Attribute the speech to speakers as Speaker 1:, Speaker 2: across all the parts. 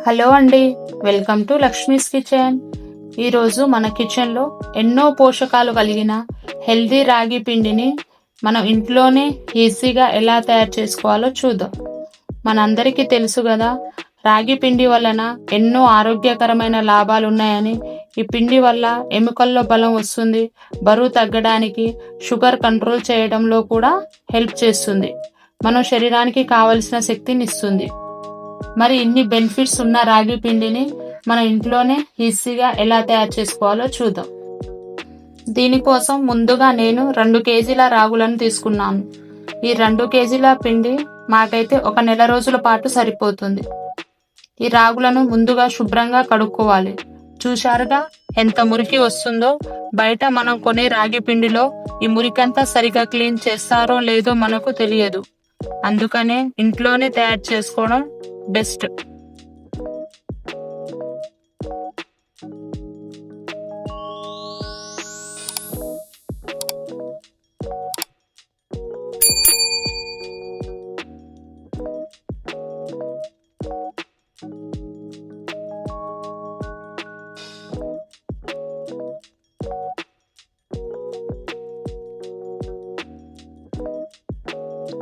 Speaker 1: Hello అండి, welcome to Lakshmi's kitchen. ఈరోజు మన కిచెన్లో ఎన్నో పోషకాలు కలిగిన హెల్దీ రాగి పిండిని మనం ఇంట్లోనే ఈజీగా ఎలా తయారు చేసుకోవాలో చూద్దాం. మనందరికీ తెలుసు కదా, రాగి పిండి వలన ఎన్నో ఆరోగ్యకరమైన లాభాలు ఉన్నాయని. ఈ పిండి వల్ల ఎముకల్లో బలం వస్తుంది, బరువు తగ్గడానికి, షుగర్ కంట్రోల్ చేయడంలో కూడా హెల్ప్ చేస్తుంది, మన శరీరానికి కావలసిన శక్తిని ఇస్తుంది. మరి ఇన్ని బెనిఫిట్స్ ఉన్న రాగి పిండిని మన ఇంట్లోనే ఈజీగా ఎలా తయారు చేసుకోవాలో చూద్దాం. దీనికోసం ముందుగా నేను 2 కేజీల రాగులను తీసుకున్నాను. ఈ 2 కేజీల పిండి మాకైతే 1 నెల రోజుల పాటు సరిపోతుంది. ఈ రాగులను ముందుగా శుభ్రంగా కడుక్కోవాలి. చూశారుగా ఎంత మురికి వస్తుందో. బయట మనం కొనే రాగి పిండిలో ఈ మురికంతా సరిగా క్లీన్ చేస్తారో లేదో మనకు తెలియదు. అందుకనే ఇంట్లోనే తయారు చేసుకోవడం బెస్ట్.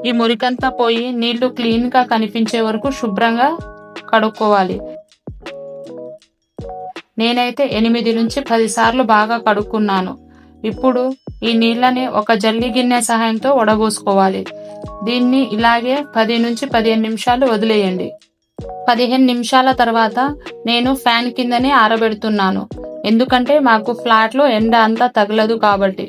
Speaker 1: ఈ మురికంతా పోయి నీళ్లు క్లీన్ గా కనిపించే వరకు శుభ్రంగా కడుక్కోవాలి. నేనైతే 8 నుంచి 10 సార్లు బాగా కడుక్కున్నాను. ఇప్పుడు ఈ నీళ్ళని ఒక జల్లి గిన్నె సహాయంతో వడబోసుకోవాలి. దీన్ని ఇలాగే 10 నుంచి 15 నిమిషాలు వదిలేయండి. 15 నిమిషాల తర్వాత నేను ఫ్యాన్ కిందనే ఆరబెడుతున్నాను, ఎందుకంటే మాకు ఫ్లాట్లో ఎండ అంతా తగలదు కాబట్టి.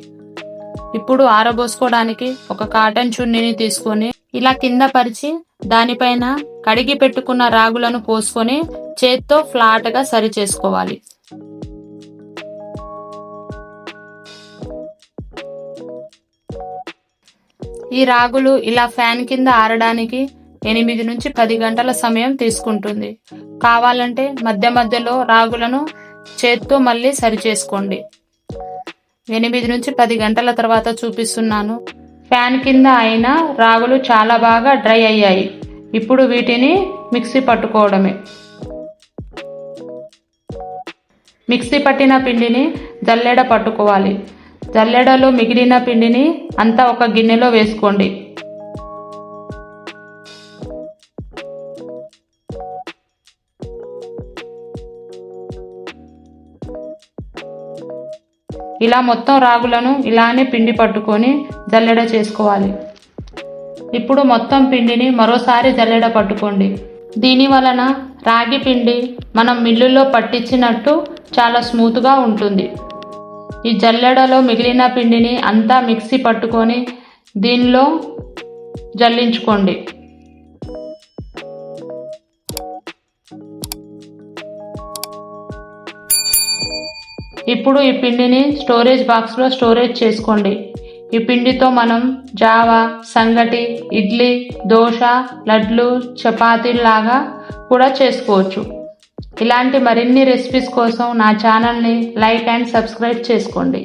Speaker 1: ఇప్పుడు ఆరబోసుకోవడానికి ఒక కాటన్ చున్నీని తీసుకొని ఇలా కింద పరిచి దానిపైన కడిగి పెట్టుకున్న రాగులను పోసుకొని చేత్తో ఫ్లాట్ గా సరి చేసుకోవాలి. ఈ రాగులు ఇలా ఫ్యాన్ కింద ఆరడానికి 8 నుంచి 10 గంటల సమయం తీసుకుంటుంది. కావాలంటే మధ్య మధ్యలో రాగులను చేత్తో మళ్ళీ సరి చేసుకోండి. 8 నుంచి 10 గంటల తర్వాత చూపిస్తున్నాను. ఫ్యాన్ కింద అయిన రాగులు చాలా బాగా డ్రై అయ్యాయి. ఇప్పుడు వీటిని మిక్సీ పట్టుకోవడమే. మిక్సీ పట్టిన పిండిని జల్లెడ పట్టుకోవాలి. జల్లెడలో మిగిలిన పిండిని అంతా ఒక గిన్నెలో వేసుకోండి. ఇలా మొత్తం రాగులను ఇలానే పిండి పట్టుకొని జల్లెడ చేసుకోవాలి. ఇప్పుడు మొత్తం పిండిని మరోసారి జల్లెడ పట్టుకోండి. దీని వలన రాగి పిండి మనం మిల్లులో పట్టించినట్టు చాలా స్మూత్గా ఉంటుంది. ఈ జల్లెడలో మిగిలిన పిండిని అంతా మిక్సీ పట్టుకొని దీనిలో జల్లించుకోండి. ఇప్పుడు ఈ పిండిని స్టోరేజ్ బాక్స్లో స్టోరేజ్ చేసుకోండి. ఈ పిండితో మనం జావా, సంగటి, ఇడ్లీ, దోశ, లడ్లు, చపాతీలాగా కూడా చేసుకోవచ్చు. ఇలాంటి మరిన్ని రెసిపీస్ కోసం నా ఛానల్ని లైక్ అండ్ సబ్స్క్రైబ్ చేసుకోండి.